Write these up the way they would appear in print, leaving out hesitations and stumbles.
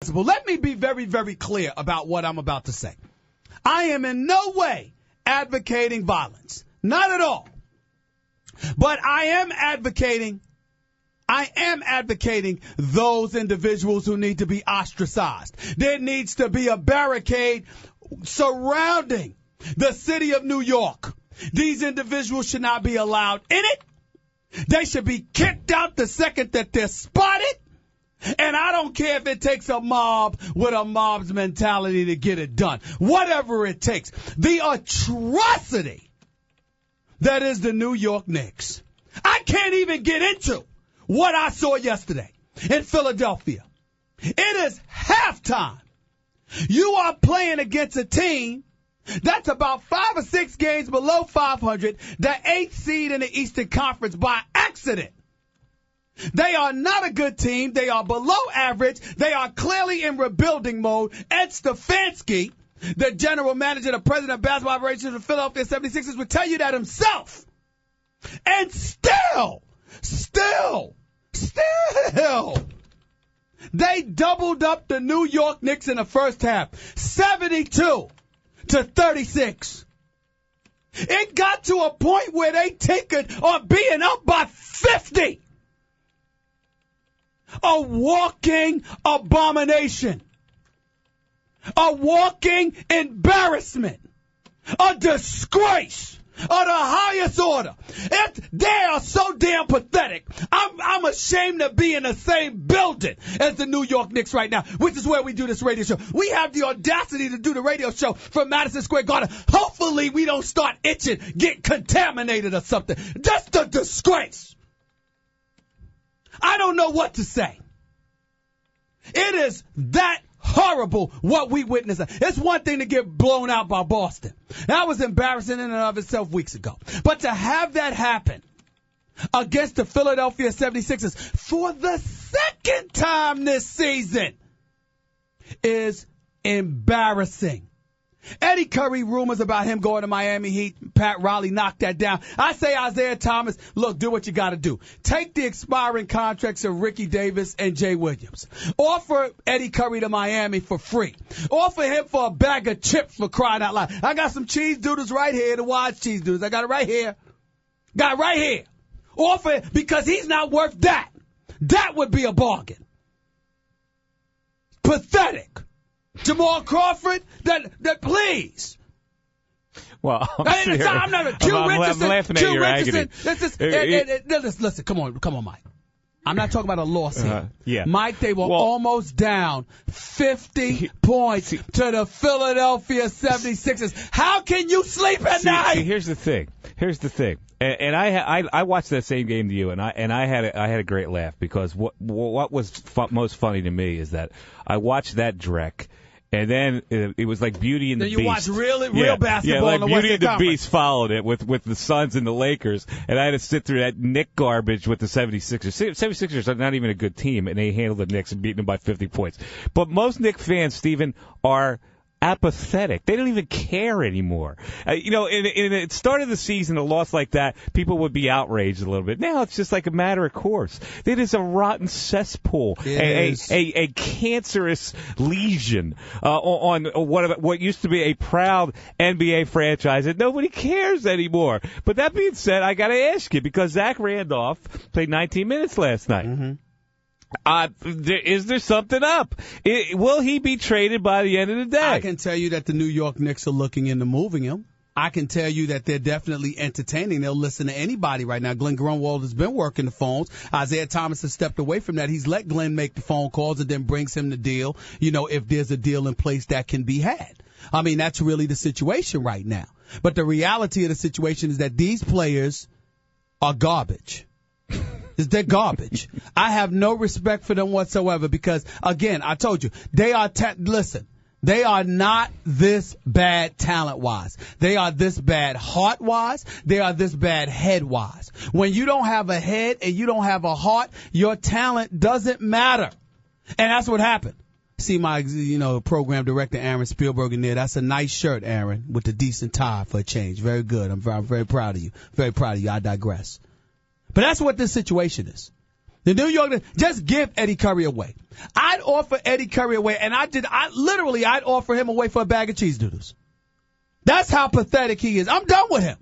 possible. Let me be very, very clear about what I'm about to say. I am in no way advocating violence. Not at all. But I am advocating those individuals who need to be ostracized. There needs to be a barricade surrounding the city of New York. These individuals should not be allowed in it. They should be kicked out the second that they're spotted. And I don't care if it takes a mob with a mob's mentality to get it done. Whatever it takes. The atrocity that is the New York Knicks. I can't even get into what I saw yesterday in Philadelphia. It is halftime. You are playing against a team that's about 5 or 6 games below 500, the 8th seed in the Eastern Conference by accident. They are not a good team. They are below average. They are clearly in rebuilding mode. Ed Stefanski, the general manager, the president of basketball operations of the Philadelphia 76ers, would tell you that himself. And still, they doubled up the New York Knicks in the first half, 72-36. It got to a point where they take it on being up by 50. A walking abomination. A walking embarrassment. A disgrace of the highest order. They are so damn pathetic. I'm ashamed to be in the same building as the New York Knicks right now, which is where we do this radio show. We have the audacity to do the radio show from Madison Square Garden. Hopefully we don't start itching, get contaminated or something. Just a disgrace. I don't know what to say. It is that horrible what we witnessed. It's one thing to get blown out by Boston. That was embarrassing in and of itself weeks ago. But to have that happen against the Philadelphia 76ers for the second time this season is embarrassing. Eddie Curry, rumors about him going to Miami Heat. Pat Riley knocked that down. I say Isaiah Thomas, look, do what you got to do. Take the expiring contracts of Ricky Davis and Jay Williams. Offer Eddie Curry to Miami for free. Offer him for a bag of chips for crying out loud. I got some cheese doodles right here, the wise cheese doodles. I got it right here. Got it right here. Offer it because he's not worth that. That would be a bargain. Pathetic. Jamal Crawford, that please. Well, I'm not a Q Richardson. I'm laughing at your agony. Listen, come on, Mike. I'm not talking about a loss here. Yeah. Mike, they were almost down 50 points to the Philadelphia 76ers. How can you sleep at night? See, here's the thing. And I watched that same game to you, and I had a great laugh because what was most funny to me is that I watched that Drek. And then it was like Beauty and the Beast. Then you watch real basketball like in the Beauty and the Conference. Beast followed it with the Suns and the Lakers. And I had to sit through that Knick garbage with the 76ers. 76ers are not even a good team, and they handled the Knicks and beat them by 50 points. But most Knick fans, Stephen, are apathetic. They don't even care anymore. In the start of the season, a loss like that, people would be outraged a little bit. Now it's just like a matter of course. It is a rotten cesspool, a cancerous lesion on what used to be a proud NBA franchise that nobody cares anymore. But that being said, I got to ask you, because Zach Randolph played 19 minutes last night. Mm-hmm. Is there something up? Will he be traded by the end of the day? I can tell you that the New York Knicks are looking into moving him. I can tell you that they're definitely entertaining. They'll listen to anybody right now. Glenn Grunwald has been working the phones. Isaiah Thomas has stepped away from that. He's let Glenn make the phone calls and then brings him the deal, if there's a deal in place that can be had. I mean, that's really the situation right now. But the reality of the situation is that these players are garbage. They're garbage. I have no respect for them whatsoever because, again, I told you, they are they are not this bad talent-wise. They are this bad heart-wise. They are this bad head-wise. When you don't have a head and you don't have a heart, your talent doesn't matter. And that's what happened. See my, program director, Aaron Spielberg, in there. That's a nice shirt, Aaron, with the decent tie for a change. Very good. I'm very proud of you. Very proud of you. I digress. But that's what this situation is. The New York, just give Eddie Curry away. I'd offer Eddie Curry away, and I'd offer him away for a bag of cheese doodles. That's how pathetic he is. I'm done with him.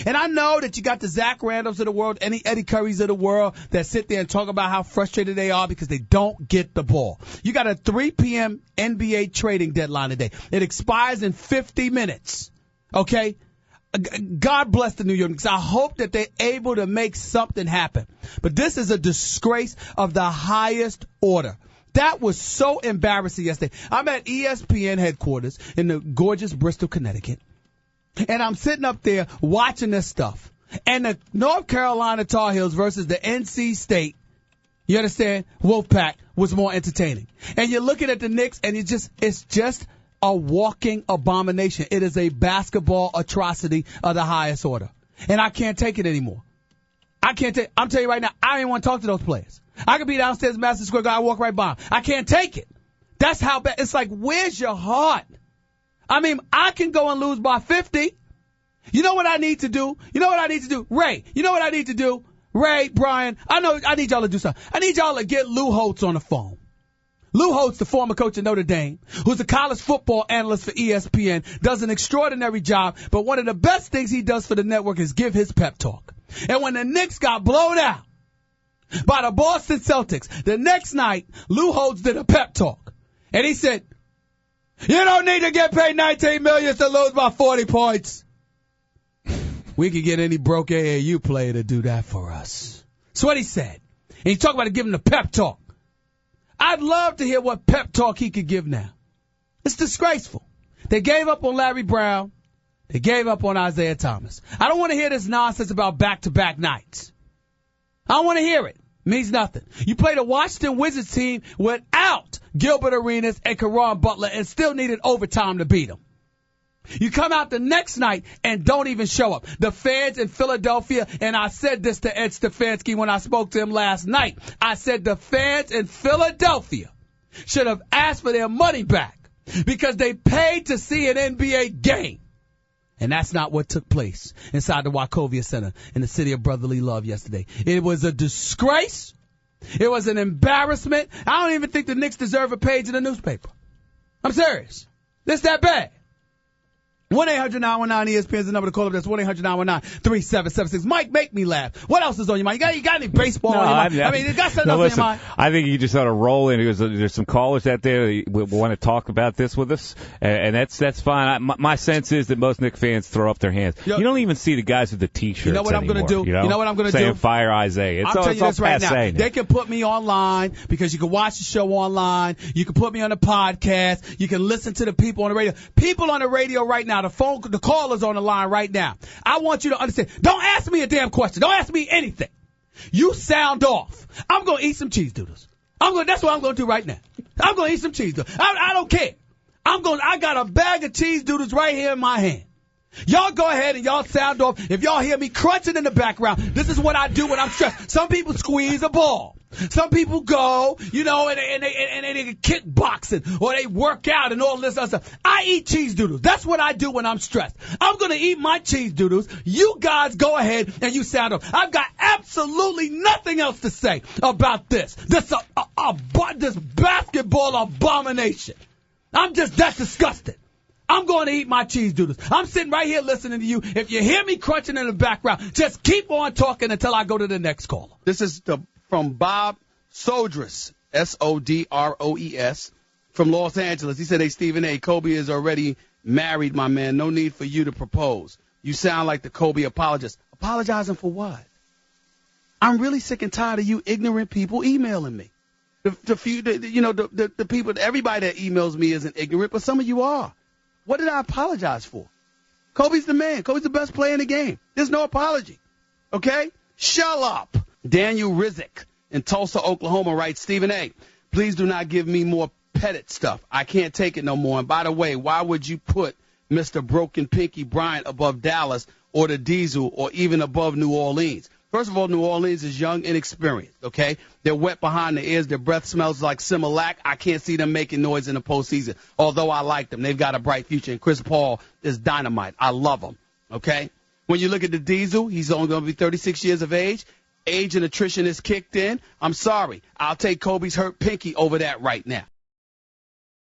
And I know that you got the Zach Randolphs of the world, any Eddie Currys of the world that sit there and talk about how frustrated they are because they don't get the ball. You got a 3 p.m. NBA trading deadline today. It expires in 50 minutes. Okay? God bless the New York Knicks. I hope that they're able to make something happen. But this is a disgrace of the highest order. That was so embarrassing yesterday. I'm at ESPN headquarters in the gorgeous Bristol, Connecticut. And I'm sitting up there watching this stuff. And the North Carolina Tar Heels versus the NC State, you understand, Wolfpack was more entertaining. And you're looking at the Knicks and it's just a walking abomination. It is a basketball atrocity of the highest order. And I can't take it anymore. I'm telling you right now, I don't even want to talk to those players. I could be downstairs in Madison Square Garden, I walk right by them. I can't take it. That's how bad. It's like, where's your heart? I mean, I can go and lose by 50. You know what I need to do? Ray, you know what I need to do? Ray, Brian, I need y'all to do something. I need y'all to get Lou Holtz on the phone. Lou Holtz, the former coach of Notre Dame, who's a college football analyst for ESPN, does an extraordinary job, but one of the best things he does for the network is give his pep talk. And when the Knicks got blown out by the Boston Celtics, the next night, Lou Holtz did a pep talk. And he said, you don't need to get paid $19 million to lose by 40 points. We could get any broke AAU player to do that for us. That's what he said. And he talked about giving the pep talk. I'd love to hear what pep talk he could give now. It's disgraceful. They gave up on Larry Brown. They gave up on Isaiah Thomas. I don't want to hear this nonsense about back-to-back nights. I don't want to hear it. It means nothing. You played a Washington Wizards team without Gilbert Arenas and Caron Butler and still needed overtime to beat them. You come out the next night and don't even show up. The fans in Philadelphia, and I said this to Ed Stefanski when I spoke to him last night, I said the fans in Philadelphia should have asked for their money back because they paid to see an NBA game. And that's not what took place inside the Wachovia Center in the city of brotherly love yesterday. It was a disgrace. It was an embarrassment. I don't even think the Knicks deserve a page in the newspaper. I'm serious. It's that bad. 1-800-919-ESPN is the number to call up. That's 1-800-919-3776. Mike, make me laugh. What else is on your mind? You got any baseball on your mind? I mean, you got something else on your mind? I think you just ought to roll in. There's some callers out there that want to talk about this with us, and that's fine. My sense is that most Knicks fans throw up their hands. You don't even see the guys with the T-shirts. You know what I'm going to do? You know what I'm going to do? Saying fire Isaiah. I'll tell you this right now. They can put me online because you can watch the show online. You can put me on the podcast. You can listen to the people on the radio. People on the radio right now, the callers on the line right now. I want you to understand. Don't ask me a damn question. Don't ask me anything. You sound off. I'm going to eat some cheese doodles. That's what I'm going to do right now. I'm going to eat some cheese doodles. I don't care. I got a bag of cheese doodles right here in my hand. Y'all go ahead and y'all sound off. If y'all hear me crunching in the background, this is what I do when I'm stressed. Some people squeeze a ball. Some people go, and they kickboxing or they work out and all this other stuff. I eat cheese doodles. That's what I do when I'm stressed. I'm going to eat my cheese doodles. You guys go ahead and you sound off. I've got absolutely nothing else to say about this. This basketball abomination. I'm just that disgusted. I'm going to eat my cheese doodles. I'm sitting right here listening to you. If you hear me crunching in the background, just keep on talking until I go to the next caller. This is from Bob Sodres, Sodroes, from Los Angeles. He said, hey, Stephen A., Kobe is already married, my man. No need for you to propose. You sound like the Kobe apologist. Apologizing for what? I'm really sick and tired of you ignorant people emailing me. The people, everybody that emails me isn't ignorant, but some of you are. What did I apologize for? Kobe's the man. Kobe's the best player in the game. There's no apology. Okay? Shut up. Daniel Rizek in Tulsa, Oklahoma writes, Stephen A., please do not give me more Pettit stuff. I can't take it no more. And by the way, why would you put Mr. Broken Pinky Bryant above Dallas or the Diesel or even above New Orleans? First of all, New Orleans is young and experienced, okay? They're wet behind the ears. Their breath smells like Similac. I can't see them making noise in the postseason, although I like them. They've got a bright future, and Chris Paul is dynamite. I love him, okay? When you look at the Diesel, he's only going to be 36 years of age. age and attrition has kicked in. I'm sorry. I'll take Kobe's hurt pinky over that right now.